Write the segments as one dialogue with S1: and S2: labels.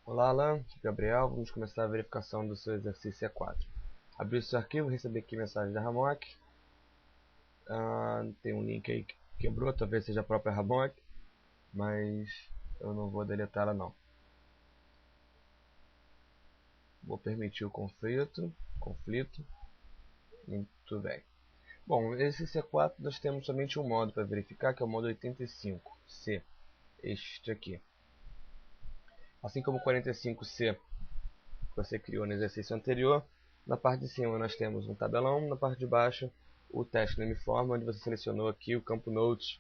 S1: Olá, Alan, aqui é Gabriel. Vamos começar a verificação do seu exercício E4. Abrir o seu arquivo, receber aqui mensagem da Ramok. Tem um link aí que quebrou, talvez seja a própria Ramok, mas eu não vou deletá-la não. Vou permitir o conflito. Muito bem. Bom, no exercício E4 nós temos somente um modo para verificar, que é o modo 85C. Este aqui. Assim como o 45C que você criou no exercício anterior, na parte de cima nós temos um tabelão, na parte de baixo o teste no uniforme, onde você selecionou aqui o campo Notes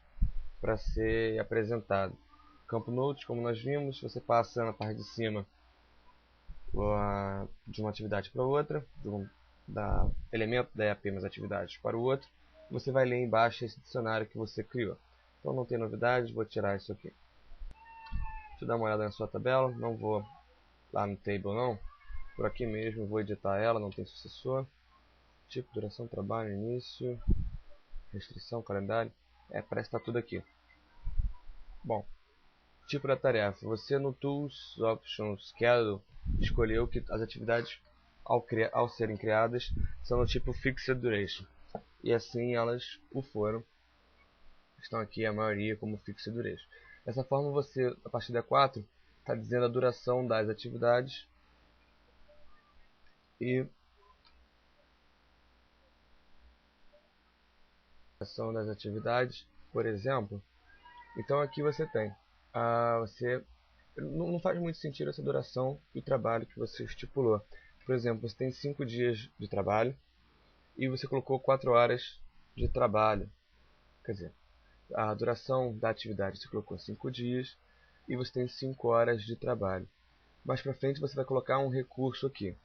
S1: para ser apresentado. Campo Notes, como nós vimos, você passa na parte de cima de uma atividade para outra, da elemento da EAP mais atividades para o outro, você vai ler embaixo esse dicionário que você criou. Então não tem novidades, vou tirar isso aqui. Deixa eu dar uma olhada na sua tabela, não vou lá no table não, por aqui mesmo vou editar ela, não tem sucessor. Tipo, duração, trabalho, início, restrição, calendário. Parece que está tudo aqui. Bom, tipo da tarefa. Você no Tools, Options, Schedule, escolheu que as atividades ao serem criadas são no tipo Fixed Duration. E assim elas o foram. Estão aqui a maioria como Fixed Duration. Dessa forma você, a partir da 4, está dizendo a duração das atividades e por exemplo. Então aqui você tem, você não faz muito sentido essa duração do trabalho que você estipulou. Por exemplo, você tem 5 dias de trabalho e você colocou 4 horas de trabalho. Quer dizer, a duração da atividade você colocou 5 dias e você tem 5 horas de trabalho. Mais para frente você vai colocar um recurso aqui.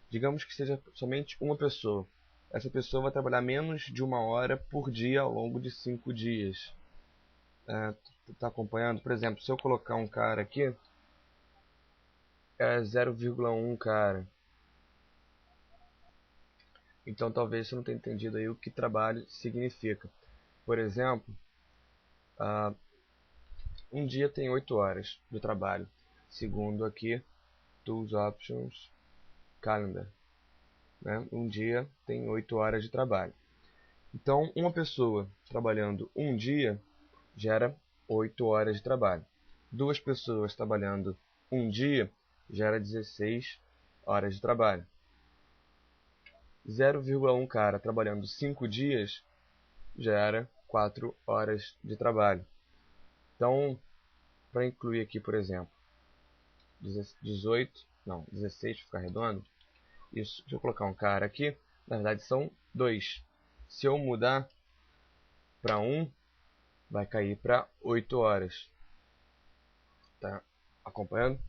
S1: Digamos que seja somente uma pessoa. Essa pessoa vai trabalhar menos de 1 hora por dia ao longo de 5 dias. Tá acompanhando? Por exemplo, se eu colocar um cara aqui, é 0,1 cara. Então talvez você não tenha entendido aí o que trabalho significa. Por exemplo, um dia tem 8 horas de trabalho. Segundo aqui, Tools Options, Calendar. Né? Um dia tem 8 horas de trabalho. Então, uma pessoa trabalhando um dia gera 8 horas de trabalho. Duas pessoas trabalhando um dia gera 16 horas de trabalho. 0,1 cara trabalhando 5 dias gera 4 horas de trabalho. Então, para incluir aqui, por exemplo, 18, não, 16 para ficar redondo, isso, se eu colocar um cara aqui, na verdade são 2. Se eu mudar para 1, vai cair para 8 horas. Tá acompanhando?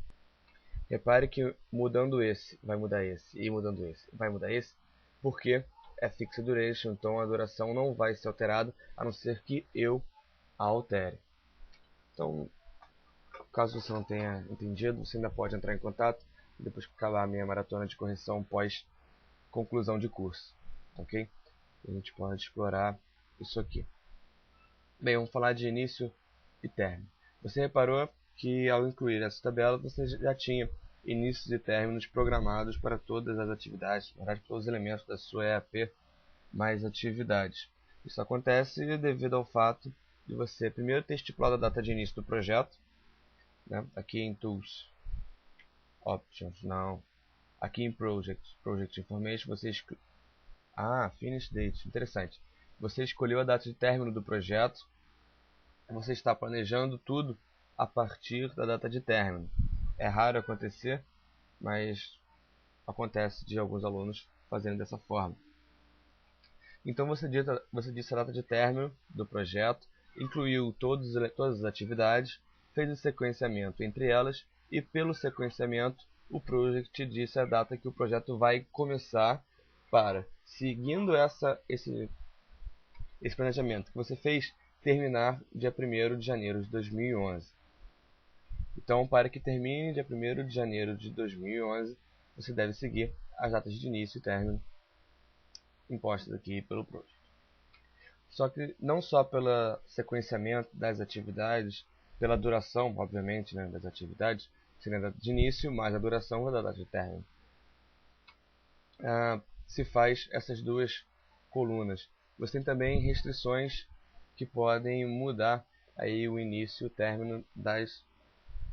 S1: Repare que mudando esse, vai mudar esse, e mudando esse, vai mudar esse, porque é fixed duration, então a duração não vai ser alterada, a não ser que eu a altere. Então, caso você não tenha entendido, você ainda pode entrar em contato depois que acabar a minha maratona de correção pós conclusão de curso, ok? A gente pode explorar isso aqui. Bem, vamos falar de início e término. Você reparou que ao incluir essa tabela você já tinha inícios e términos programados para todas as atividades, na verdade, todos os elementos da sua EAP mais atividades. Isso acontece devido ao fato de você primeiro ter estipulado a data de início do projeto, né? Aqui em Tools, Options, não. Aqui em Project Information, Finish Date, interessante. Você escolheu a data de término do projeto, você está planejando tudo a partir da data de término. É raro acontecer, mas acontece de alguns alunos fazendo dessa forma. Então você disse a data de término do projeto, incluiu todas as atividades, fez o sequenciamento entre elas e pelo sequenciamento o project disse a data que o projeto vai começar para, seguindo esse planejamento que você fez, terminar dia 1º de janeiro de 2011. Então, para que termine dia 1º de janeiro de 2011, você deve seguir as datas de início e término impostas aqui pelo project. Só que não só pelo sequenciamento das atividades, pela duração, obviamente, né, das atividades, seria a data de início, mais a duração da data de término. Se faz essas duas colunas. Você tem também restrições que podem mudar aí o início e o término das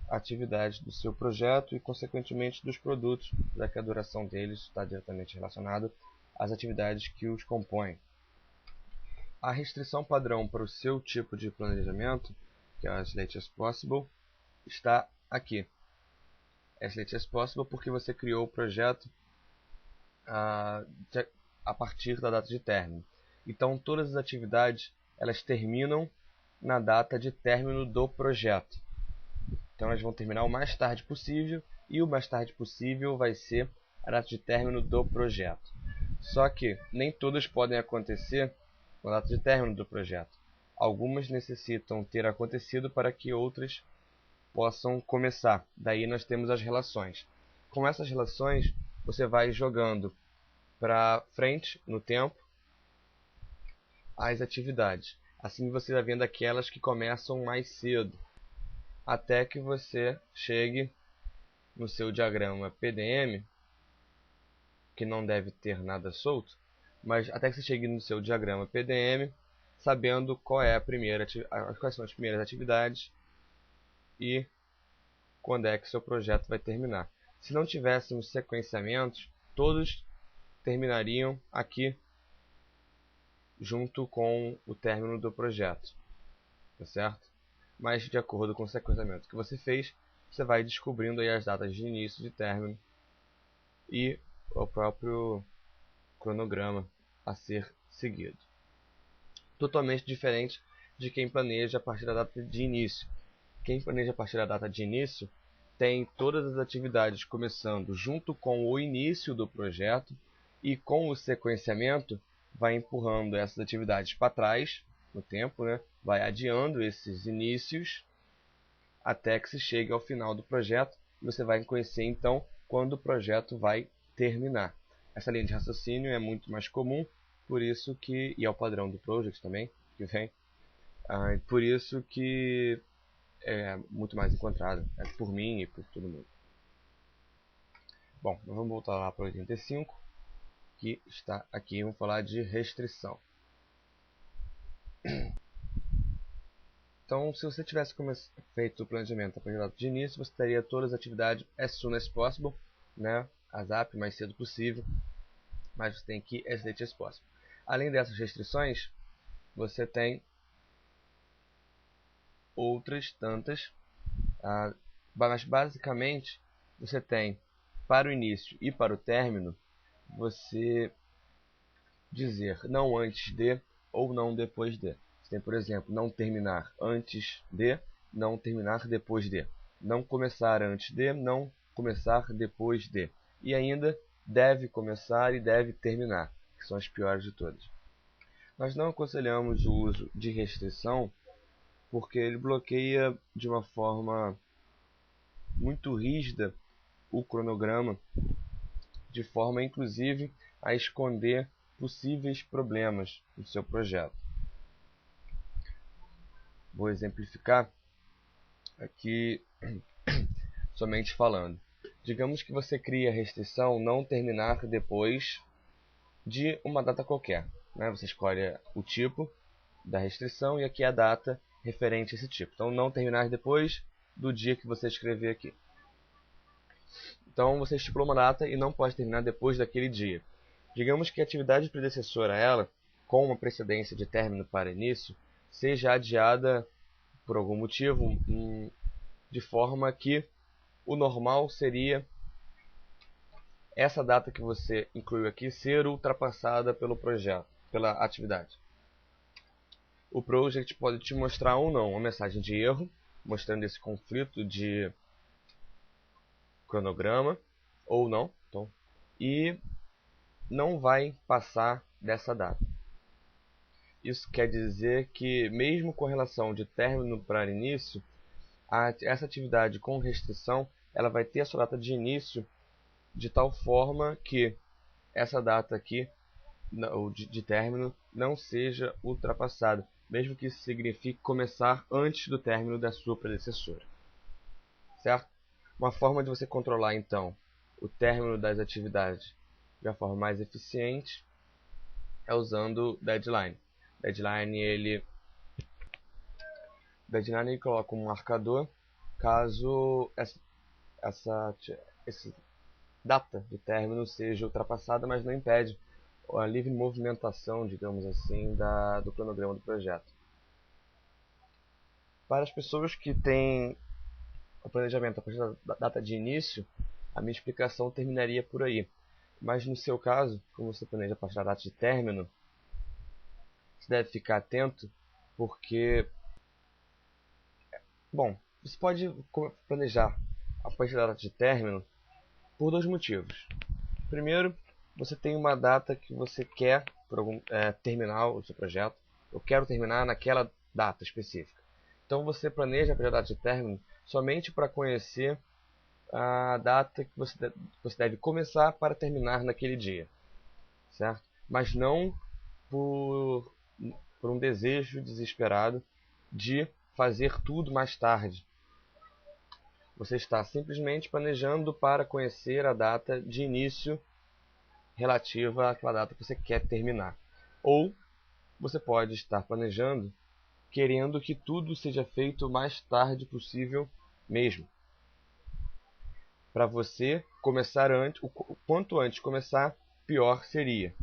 S1: atividades do seu projeto e, consequentemente, dos produtos, já que a duração deles está diretamente relacionada às atividades que os compõem. A restrição padrão para o seu tipo de planejamento, que é as late as possible, está aqui. As late as possible porque você criou o projeto a partir da data de término. Então, todas as atividades elas terminam na data de término do projeto. Então, elas vão terminar o mais tarde possível, e o mais tarde possível vai ser a data de término do projeto. Só que nem todas podem acontecer na data de término do projeto. Algumas necessitam ter acontecido para que outras possam começar. Daí nós temos as relações. Com essas relações, você vai jogando para frente no tempo as atividades. Assim você vai vendo aquelas que começam mais cedo, até que você chegue no seu diagrama PDM, que não deve ter nada solto, mas até que você chegue no seu diagrama PDM, sabendo qual é quais são as primeiras atividades e quando é que seu projeto vai terminar. Se não tivéssemos sequenciamentos, todos terminariam aqui junto com o término do projeto, tá certo? Mas de acordo com o sequenciamento que você fez, você vai descobrindo aí as datas de início e de término e o próprio cronograma a ser seguido. Totalmente diferente de quem planeja a partir da data de início. Quem planeja a partir da data de início tem todas as atividades começando junto com o início do projeto e com o sequenciamento vai empurrando essas atividades para trás no tempo, né? Vai adiando esses inícios até que se chegue ao final do projeto e você vai conhecer então quando o projeto vai terminar. Essa linha de raciocínio é muito mais comum, por isso que, e é o padrão do Project também, que vem, por isso que é muito mais encontrado, por mim e por todo mundo. Bom, vamos voltar lá para o 85, que está aqui, vamos falar de restrição. Então, se você tivesse feito o planejamento de início, você teria todas as atividades as soon as possible, né? As ASAP, mais cedo possível, mas você tem aqui as late as possible. Além dessas restrições, você tem outras tantas, mas basicamente você tem para o início e para o término, você dizer não antes de ou não depois de. Você tem, por exemplo, não terminar antes de, não terminar depois de. Não começar antes de, não começar depois de. E ainda deve começar e deve terminar, que são as piores de todas. Nós não aconselhamos o uso de restrição porque ele bloqueia de uma forma muito rígida o cronograma, de forma inclusive a esconder possíveis problemas no seu projeto. Vou exemplificar aqui somente falando. Digamos que você cria a restrição não terminar depois de uma data qualquer, né? Você escolhe o tipo da restrição e aqui a data referente a esse tipo. Então, não terminar depois do dia que você escrever aqui. Então, você estipulou uma data e não pode terminar depois daquele dia. Digamos que a atividade predecessora a ela, com uma precedência de término para início, seja adiada por algum motivo, de forma que o normal seria essa data que você incluiu aqui ser ultrapassada pelo projeto, pela atividade. O Project pode te mostrar ou não uma mensagem de erro, mostrando esse conflito de cronograma, ou não, então, e não vai passar dessa data. Isso quer dizer que, mesmo com relação de término para início, essa atividade com restrição ela vai ter a sua data de início de tal forma que essa data aqui de término não seja ultrapassada, mesmo que isso signifique começar antes do término da sua predecessora. Certo? Uma forma de você controlar, então, o término das atividades de uma forma mais eficiente é usando deadline. Deadline ele coloca um marcador caso essa data de término seja ultrapassada, mas não impede a livre movimentação, digamos assim, do cronograma do projeto. Para as pessoas que têm o planejamento a partir da data de início, a minha explicação terminaria por aí. Mas no seu caso, como você planeja a partir da data de término, você deve ficar atento, porque, bom, você pode planejar a partir da data de término por dois motivos. Primeiro, você tem uma data que você quer terminar o seu projeto. Eu quero terminar naquela data específica. Então você planeja a data de término somente para conhecer a data que você deve começar para terminar naquele dia, certo? Mas não por um desejo desesperado de fazer tudo mais tarde. Você está simplesmente planejando para conhecer a data de início relativa àquela data que você quer terminar. Ou você pode estar planejando querendo que tudo seja feito o mais tarde possível mesmo. Para você começar antes, o quanto antes começar, pior seria.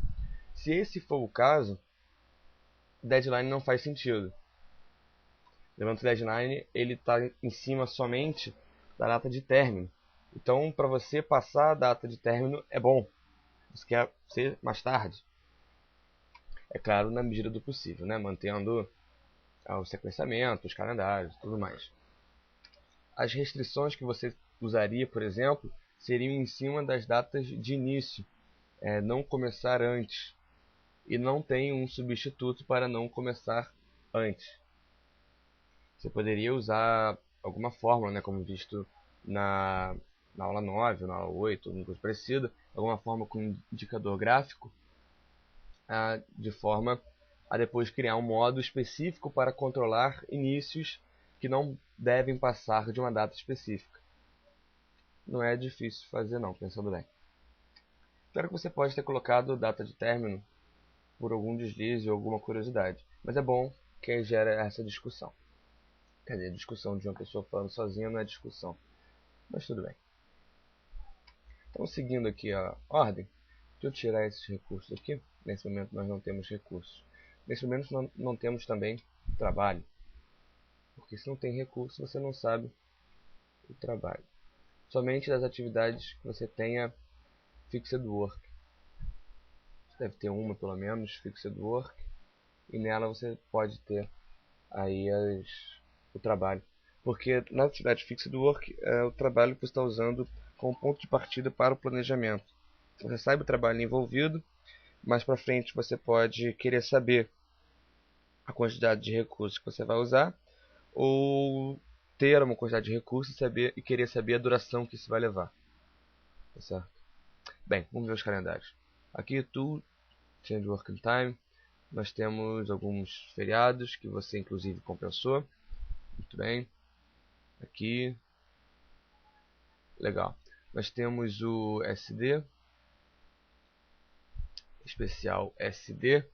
S1: Se esse for o caso, deadline não faz sentido. Lembrando que o deadline está em cima somente da data de término. Então, para você passar a data de término é bom. Você quer ser mais tarde. É claro, na medida do possível, né? Mantendo o sequenciamento, os calendários e tudo mais. As restrições que você usaria, por exemplo, seriam em cima das datas de início. Não começar antes. E não tem um substituto para não começar antes. Você poderia usar alguma fórmula, né, como visto na aula 9 ou na aula 8, alguma coisa parecida, alguma forma com indicador gráfico, de forma a depois criar um modo específico para controlar inícios que não devem passar de uma data específica. Não é difícil fazer não, pensando bem. Claro que você pode ter colocado data de término por algum deslize ou alguma curiosidade, mas é bom que gera essa discussão. Quer dizer, discussão de uma pessoa falando sozinha não é discussão, mas tudo bem. Então, seguindo aqui a ordem, deixa eu tirar esses recursos aqui. Nesse momento nós não temos recursos. Nesse momento não temos também trabalho, porque se não tem recurso você não sabe o trabalho. Somente das atividades que você tenha Fixed Work. Você deve ter uma pelo menos Fixed Work, e nela você pode ter aí o trabalho. Porque na atividade Fixed Work é o trabalho que você está usando como ponto de partida para o planejamento. Você sabe o trabalho envolvido, mais para frente você pode querer saber a quantidade de recursos que você vai usar, ou ter uma quantidade de recursos e querer saber a duração que isso vai levar. Tá certo? Bem, vamos ver os calendários. Aqui, Tool, Change Working Time. Nós temos alguns feriados que você inclusive compensou. Muito bem. Aqui. Legal. Nós temos o SD. Especial SD.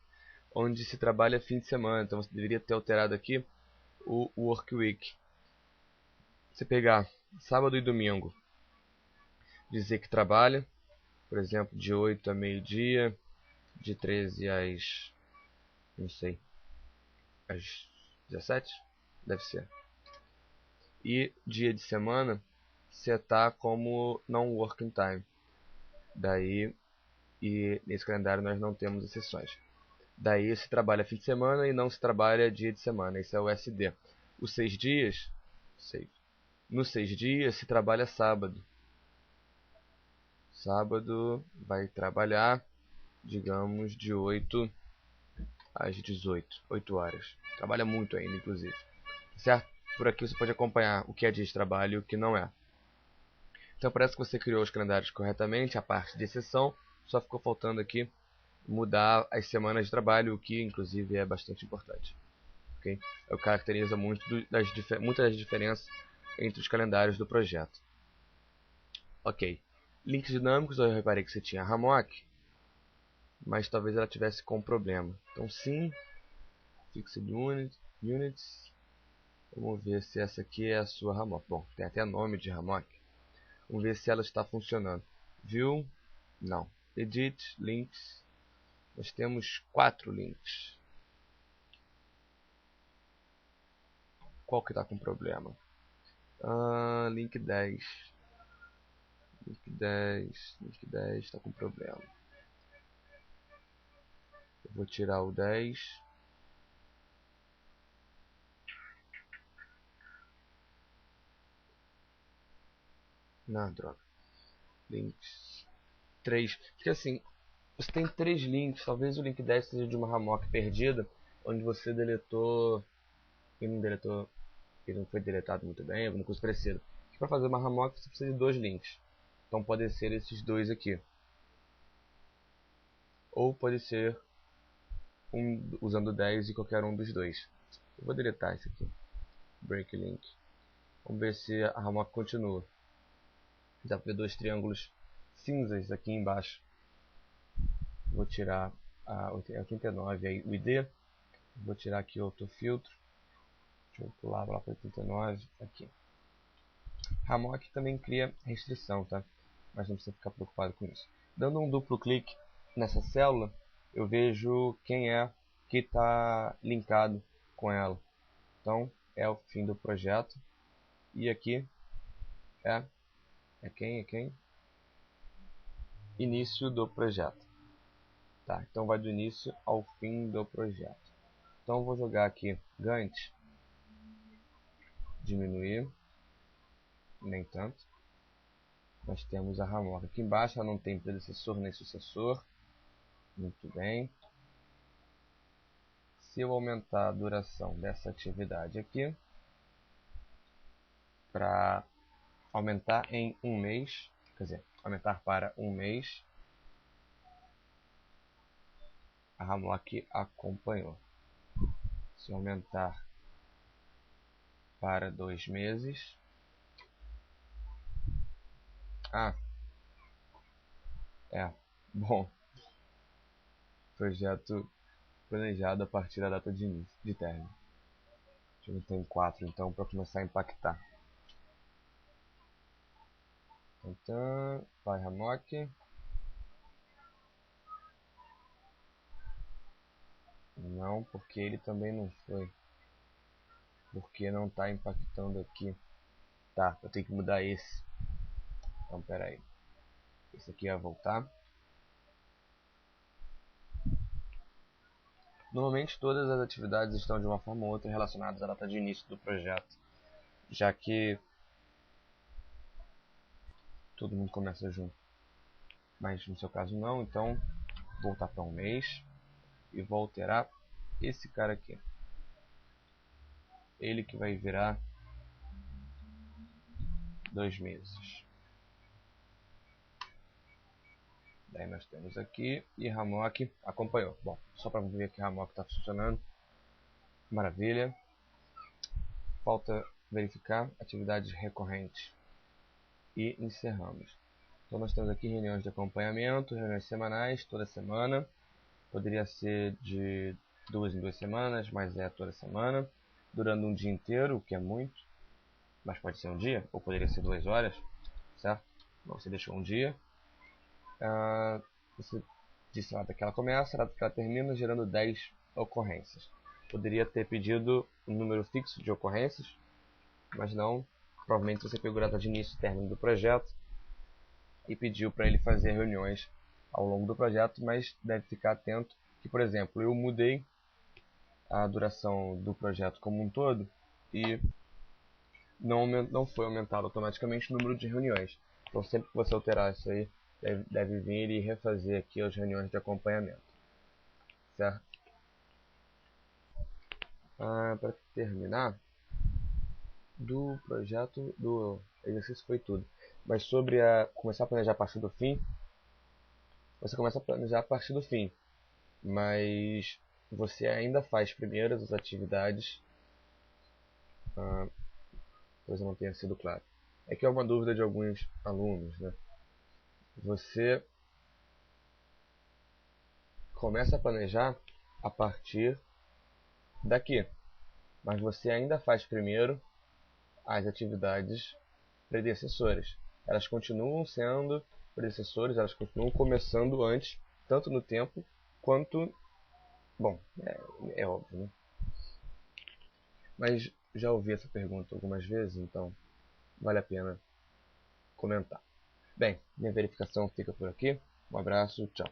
S1: Onde se trabalha fim de semana. Então você deveria ter alterado aqui o Work Week. Você pegar sábado e domingo. Dizer que trabalha. Por exemplo, de 8 a meio-dia. De 13 às... não sei. Às 17? Deve ser. E dia de semana setar como não working time. Daí, e nesse calendário nós não temos exceções. Daí se trabalha fim de semana e não se trabalha dia de semana. Esse é o SD. Os 6 dias, nos 6 dias se trabalha sábado. Sábado vai trabalhar, digamos, de 8 às 18, 8 horas. Trabalha muito ainda, inclusive. Certo? Por aqui você pode acompanhar o que é dia de trabalho e o que não é. Então parece que você criou os calendários corretamente, a parte de exceção, só ficou faltando aqui mudar as semanas de trabalho, o que inclusive é bastante importante. Okay? Caracteriza muitas das diferenças entre os calendários do projeto. Ok. Links dinâmicos, eu reparei que você tinha a Hammock, mas talvez ela tivesse com problema. Então sim, Fixed Units. Vamos ver se essa aqui é a sua Hammock. Bom, tem até nome de Hammock. Vamos ver se ela está funcionando. View? Não. Edit, Links. Nós temos 4 links. Qual que está com problema? Link 10. Link 10 está com problema. Eu vou tirar o 10. Não, droga. Links 3. Porque assim, você tem 3 links. Talvez o link 10 seja de uma Hammock perdida, onde você deletou e não deletou. Ele não foi deletado muito bem, alguma coisa parecida. Para fazer uma Hammock você precisa de 2 links. Então pode ser esses dois aqui. Ou pode ser usando 10 e qualquer um dos dois. Eu vou deletar esse aqui. Break link. Vamos ver se a Hammock continua. Dá para ver 2 triângulos cinzas aqui embaixo. Vou tirar a 89 aí, o ID. Vou tirar aqui outro filtro. Deixa eu pular lá para 89. Aqui. Hammock também cria restrição, tá? Mas não precisa ficar preocupado com isso. Dando um duplo clique nessa célula, eu vejo quem é que está linkado com ela. Então, é o fim do projeto. E aqui é quem? Início do projeto. Tá, então vai do início ao fim do projeto. Então eu vou jogar aqui Gantt. Diminuir. Nem tanto. Nós temos a Hammock aqui embaixo, ela não tem predecessor nem sucessor. Muito bem. Se eu aumentar a duração dessa atividade aqui, para aumentar em um mês, quer dizer, aumentar para um mês, a Hammock acompanhou. Se eu aumentar para 2 meses, bom, projeto planejado a partir da data de início, de término. Eu tenho 4 então para começar a impactar. Então, vai Hammock. Não, porque ele também não foi. Porque não está impactando aqui. Tá, eu tenho que mudar esse. Então, pera aí. Esse aqui vai voltar. Normalmente todas as atividades estão de uma forma ou outra relacionadas à data de início do projeto, já que todo mundo começa junto. Mas no seu caso não, então voltar para um mês e vou alterar esse cara aqui. Ele que vai virar 2 meses. Daí nós temos aqui e Hammock acompanhou. Bom, só para ver que Hammock está funcionando. Maravilha. Falta verificar atividades recorrentes. E encerramos. Então nós temos aqui reuniões de acompanhamento, reuniões semanais, toda semana. Poderia ser de 2 em 2 semanas, mas é toda semana. Durando um dia inteiro, o que é muito. Mas pode ser um dia, ou poderia ser 2 horas, certo? Então, você deixou um dia. Você disse a data que ela começa, a data que ela termina, gerando 10 ocorrências. Poderia ter pedido um número fixo de ocorrências, mas não. Provavelmente você pegou a data de início e término do projeto e pediu para ele fazer reuniões ao longo do projeto, mas deve ficar atento que, por exemplo, eu mudei a duração do projeto como um todo e não foi aumentado automaticamente o número de reuniões. Então sempre que você alterar isso aí, deve vir e refazer aqui as reuniões de acompanhamento. Certo? Para terminar, do projeto, do exercício foi tudo. Mas sobre começar a planejar a partir do fim, você começa a planejar a partir do fim. Mas você ainda faz primeiro as atividades. Talvez eu não tenha sido claro. É que é uma dúvida de alguns alunos, né? Você começa a planejar a partir daqui, mas você ainda faz primeiro as atividades predecessoras. Elas continuam sendo predecessores, elas continuam começando antes, tanto no tempo quanto... Bom, é óbvio, né? Mas já ouvi essa pergunta algumas vezes, então vale a pena comentar. Bem, minha verificação fica por aqui. Um abraço, tchau.